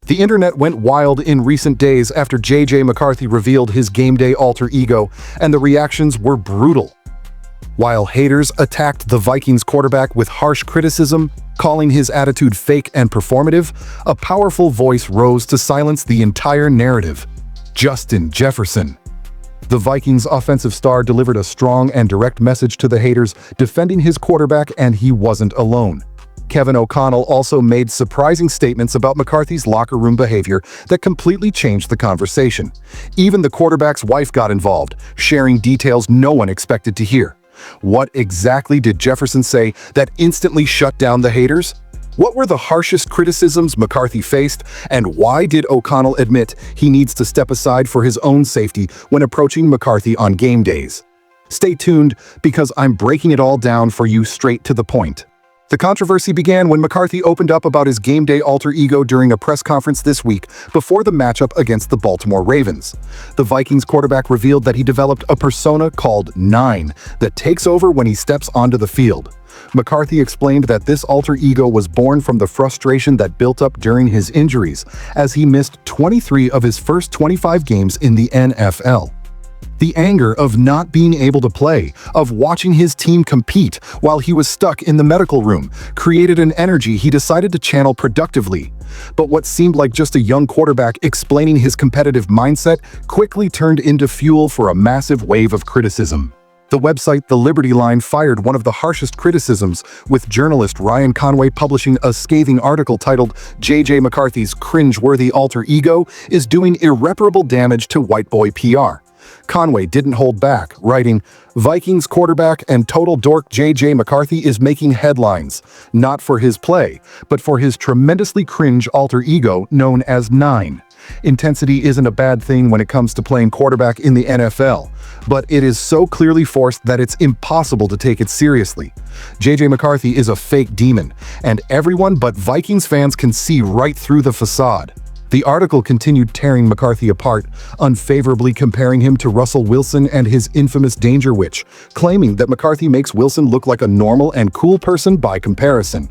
The internet went wild in recent days after J.J. McCarthy revealed his game day alter ego, and the reactions were brutal. While haters attacked the Vikings quarterback with harsh criticism, calling his attitude fake and performative, a powerful voice rose to silence the entire narrative: Jefferson. The Vikings offensive star delivered a strong and direct message to the haters, defending his quarterback, and he wasn't alone. Kevin O'Connell also made surprising statements about McCarthy's locker room behavior that completely changed the conversation. Even the quarterback's wife got involved, sharing details no one expected to hear. What exactly did Jefferson say that instantly shut down the haters? What were the harshest criticisms McCarthy faced, and why did O'Connell admit he needs to step aside for his own safety when approaching McCarthy on game days? Stay tuned, because I'm breaking it all down for you straight to the point. The controversy began when McCarthy opened up about his game day alter ego during a press conference this week before the matchup against the Baltimore Ravens. The Vikings quarterback revealed that he developed a persona called 9 that takes over when he steps onto the field. McCarthy explained that this alter ego was born from the frustration that built up during his injuries, as he missed 23 of his first 25 games in the NFL. The anger of not being able to play, of watching his team compete while he was stuck in the medical room, created an energy he decided to channel productively. But what seemed like just a young quarterback explaining his competitive mindset quickly turned into fuel for a massive wave of criticism. The website The Liberty Line fired one of the harshest criticisms, with journalist Ryan Conway publishing a scathing article titled "J.J. McCarthy's Cringe-Worthy Alter Ego is Doing Irreparable Damage to White Boy PR." Conway didn't hold back, writing, "Vikings quarterback and total dork J.J. McCarthy is making headlines, not for his play, but for his tremendously cringe alter ego known as 9. Intensity isn't a bad thing when it comes to playing quarterback in the NFL, but it is so clearly forced that it's impossible to take it seriously. J.J. McCarthy is a fake demon, and everyone but Vikings fans can see right through the facade." The article continued tearing McCarthy apart, unfavorably comparing him to Russell Wilson and his infamous Danger Witch, claiming that McCarthy makes Wilson look like a normal and cool person by comparison.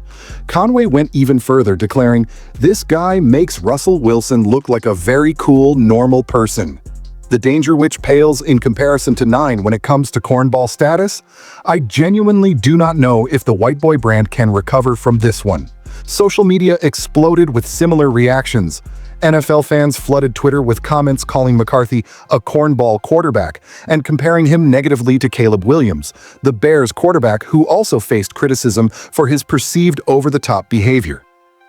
Conway went even further, declaring, "This guy makes Russell Wilson look like a very cool, normal person. The Danger Witch pales in comparison to 9 when it comes to cornball status. I genuinely do not know if the White Boy brand can recover from this one." Social media exploded with similar reactions. NFL fans flooded Twitter with comments calling McCarthy a cornball quarterback and comparing him negatively to Caleb Williams, the Bears quarterback who also faced criticism for his perceived over-the-top behavior.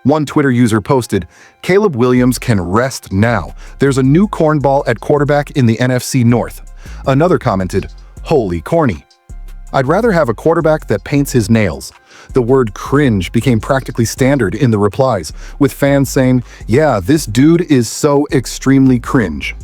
One Twitter user posted, "Caleb Williams can rest now. There's a new cornball at quarterback in the NFC North." Another commented, "Holy corny. I'd rather have a quarterback that paints his nails." The word cringe became practically standard in the replies, with fans saying, "Yeah, this dude is so extremely cringe."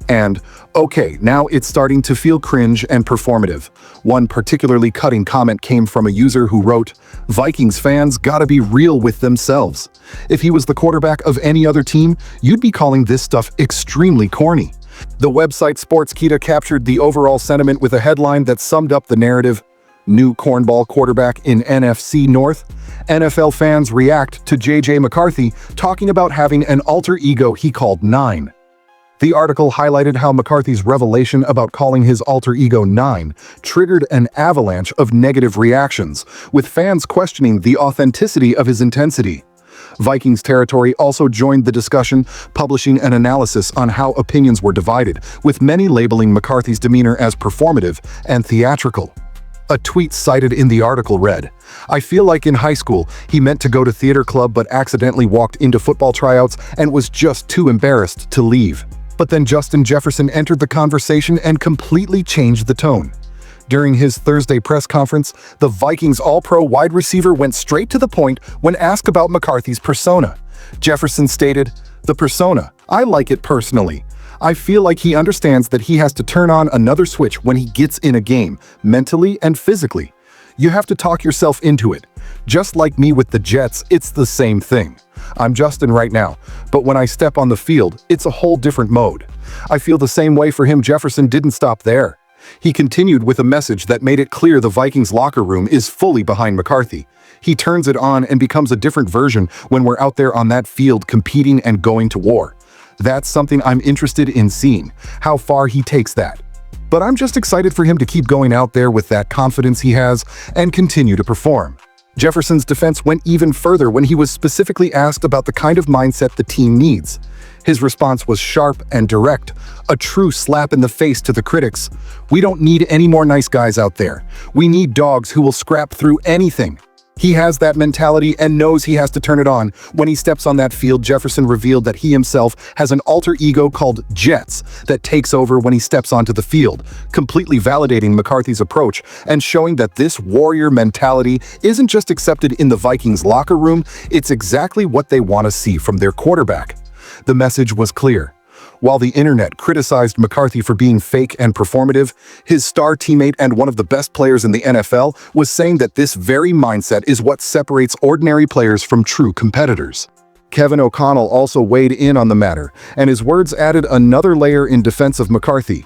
And, "Okay, now it's starting to feel cringe and performative." One particularly cutting comment came from a user who wrote, "Vikings fans gotta be real with themselves. If he was the quarterback of any other team, you'd be calling this stuff extremely corny." The website Sportskeeda captured the overall sentiment with a headline that summed up the narrative: "New cornball quarterback in NFC North. NFL fans react to J.J. McCarthy talking about having an alter ego he called 9. The article highlighted how McCarthy's revelation about calling his alter ego 9 triggered an avalanche of negative reactions, with fans questioning the authenticity of his intensity. Vikings Territory also joined the discussion, publishing an analysis on how opinions were divided, with many labeling McCarthy's demeanor as performative and theatrical. A tweet cited in the article read, "I feel like in high school, he meant to go to theater club but accidentally walked into football tryouts and was just too embarrassed to leave." But then Justin Jefferson entered the conversation and completely changed the tone. During his Thursday press conference, the Vikings All-Pro wide receiver went straight to the point when asked about McCarthy's persona. Jefferson stated, "The persona, I like it personally. I feel like he understands that he has to turn on another switch when he gets in a game, mentally and physically. You have to talk yourself into it. Just like me with the Jets, it's the same thing. I'm Justin right now, but when I step on the field, it's a whole different mode. I feel the same way for him." Jefferson didn't stop there. He continued with a message that made it clear the Vikings locker room is fully behind McCarthy. He turns it on and becomes a different version when we're out there on that field competing and going to war. That's something I'm interested in seeing, how far he takes that. But I'm just excited for him to keep going out there with that confidence he has and continue to perform. Jefferson's defense went even further when he was specifically asked about the kind of mindset the team needs. His response was sharp and direct, a true slap in the face to the critics. "We don't need any more nice guys out there. We need dogs who will scrap through anything." He has that mentality and knows he has to turn it on. When he steps on that field, Jefferson revealed that he himself has an alter ego called Jets that takes over when he steps onto the field, completely validating McCarthy's approach and showing that this warrior mentality isn't just accepted in the Vikings locker room, it's exactly what they want to see from their quarterback. The message was clear. While the internet criticized McCarthy for being fake and performative, his star teammate and one of the best players in the NFL was saying that this very mindset is what separates ordinary players from true competitors. Kevin O'Connell also weighed in on the matter, and his words added another layer in defense of McCarthy.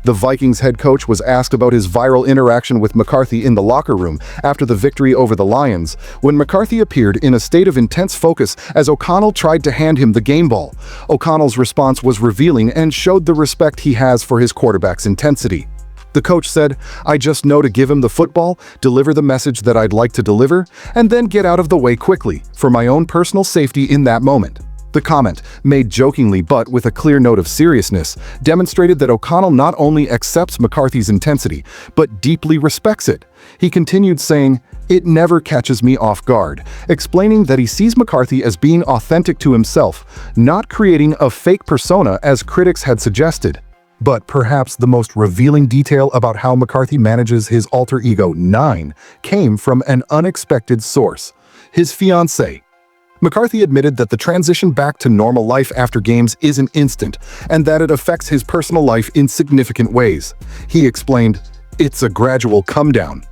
The Vikings head coach was asked about his viral interaction with McCarthy in the locker room after the victory over the Lions, when McCarthy appeared in a state of intense focus as O'Connell tried to hand him the game ball. O'Connell's response was revealing and showed the respect he has for his quarterback's intensity. The coach said, "I just know to give him the football, deliver the message that I'd like to deliver, and then get out of the way quickly, for my own personal safety in that moment." The comment, made jokingly but with a clear note of seriousness, demonstrated that O'Connell not only accepts McCarthy's intensity, but deeply respects it. He continued saying, "It never catches me off guard," explaining that he sees McCarthy as being authentic to himself, not creating a fake persona as critics had suggested. But perhaps the most revealing detail about how McCarthy manages his alter ego 9 came from an unexpected source: his fiancée. McCarthy admitted that the transition back to normal life after games isn't instant, and that it affects his personal life in significant ways. He explained, "It's a gradual come-down.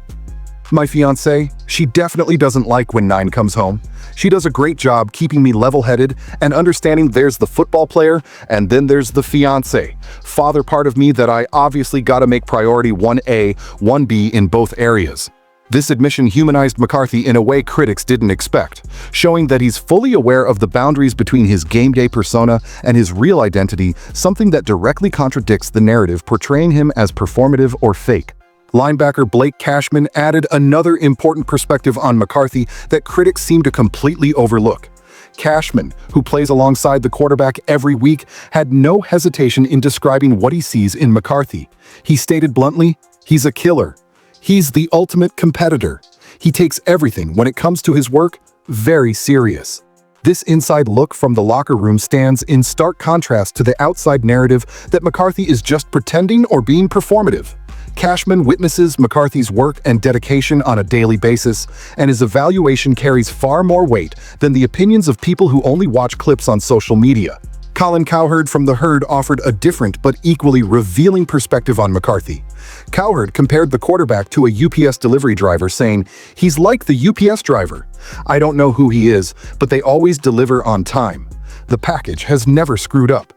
My fiancée, she definitely doesn't like when 9 comes home. She does a great job keeping me level-headed and understanding there's the football player and then there's the fiancé, father part of me that I obviously gotta make priority 1A, 1B in both areas." This admission humanized McCarthy in a way critics didn't expect, showing that he's fully aware of the boundaries between his game day persona and his real identity, something that directly contradicts the narrative portraying him as performative or fake. Linebacker Blake Cashman added another important perspective on McCarthy that critics seem to completely overlook. Cashman, who plays alongside the quarterback every week, had no hesitation in describing what he sees in McCarthy. He stated bluntly, "He's a killer. He's the ultimate competitor. He takes everything when it comes to his work very serious." This inside look from the locker room stands in stark contrast to the outside narrative that McCarthy is just pretending or being performative. Cashman witnesses McCarthy's work and dedication on a daily basis, and his evaluation carries far more weight than the opinions of people who only watch clips on social media. Colin Cowherd from The Herd offered a different but equally revealing perspective on McCarthy. Cowherd compared the quarterback to a UPS delivery driver, saying, "He's like the UPS driver. I don't know who he is, but they always deliver on time. The package has never screwed up."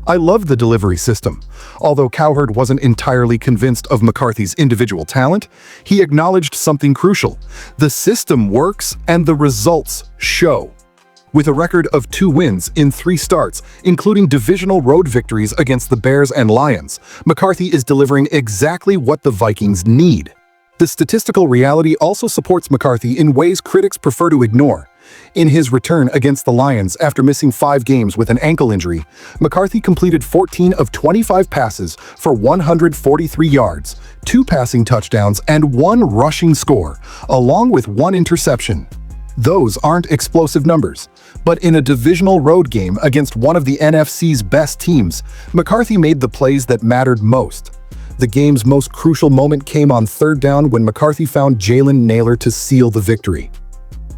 I love the delivery system. Although Cowherd wasn't entirely convinced of McCarthy's individual talent, he acknowledged something crucial. The system works and the results show. With a record of 2 wins in 3 starts, including divisional road victories against the Bears and Lions, McCarthy is delivering exactly what the Vikings need. The statistical reality also supports McCarthy in ways critics prefer to ignore. In his return against the Lions after missing 5 games with an ankle injury, McCarthy completed 14 of 25 passes for 143 yards, 2 passing touchdowns, and 1 rushing score, along with 1 interception. Those aren't explosive numbers, but in a divisional road game against one of the NFC's best teams, McCarthy made the plays that mattered most. The game's most crucial moment came on 3rd down when McCarthy found Jalen Nailor to seal the victory.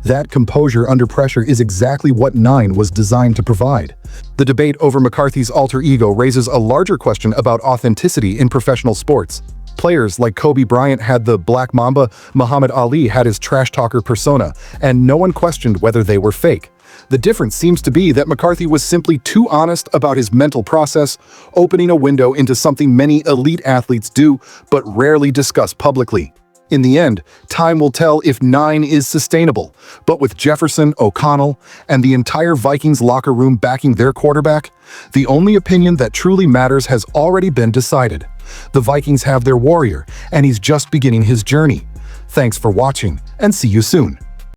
That composure under pressure is exactly what 9 was designed to provide. The debate over McCarthy's alter ego raises a larger question about authenticity in professional sports. Players like Kobe Bryant had the Black Mamba, Muhammad Ali had his trash talker persona, and no one questioned whether they were fake. The difference seems to be that McCarthy was simply too honest about his mental process, opening a window into something many elite athletes do but rarely discuss publicly. In the end, time will tell if 9 is sustainable, but with Jefferson, O'Connell, and the entire Vikings locker room backing their quarterback, the only opinion that truly matters has already been decided. The Vikings have their warrior, and he's just beginning his journey. Thanks for watching, and see you soon.